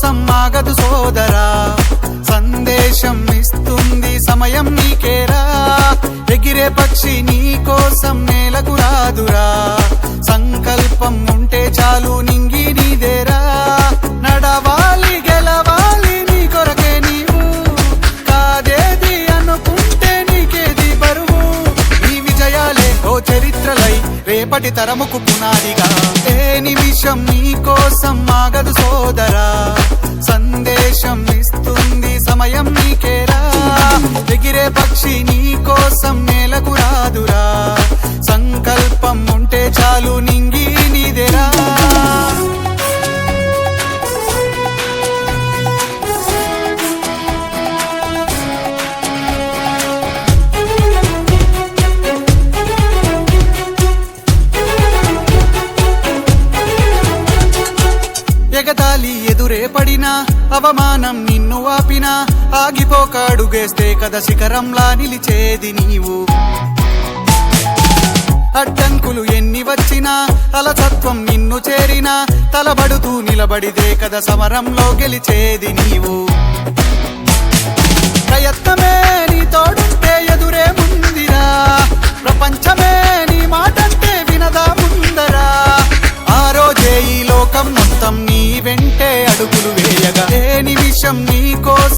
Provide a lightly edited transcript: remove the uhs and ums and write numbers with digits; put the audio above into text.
కోసం ఆగదు సోదరా, సందేశం ఇస్తుంది సమయం నీకేరా. ఎగిరే పక్షి నీ కోసం నేలకు రాదురా, సంకల్పం ఉంటే చాలు నింగి నీదేరా. నడవాలి గెలవాలి నీ కొరకే నీవు, కాదేది అనుకుంటే నీకేది బరువు. ఈ విజయాలే ఓ చరిత్రలై రేపటి తరముకు పునాదిగా. ఏ నిమిషం నీ కోసం ఆగదు సోదరా, సందేశం ఇస్తుంది సమయం నీకేరా. ఎగిరే పక్షి నీ కోసం నేలకు రాదురా, సంకల్పం ఉంటే చాలు నింగి నీదేరా. ఎగతాళి ఎదురే పడినా, అవమానం నిన్ను ఆపినా, ఆగిపోక అడుగేస్తే కథ శిఖరంలా నిలిచేది నీవు. అడ్డంకులు ఎన్ని వచ్చినా, అలసత్వం నిన్ను చేరినా, తలబడుతూ నిలబడితే కథ సమరంలో గెలిచేది నీవు. ప్రయత్నమే నీ తోడుంటే ఎదురే ముందిరా, ప్రపంచమే నీ మాటంటే వినదా ముందరా. ఆ రోజే ఈ లోకం మొత్తం నీ వెంటే అడుగులు వేయగా. ఏ నిమిషం నీ కోసం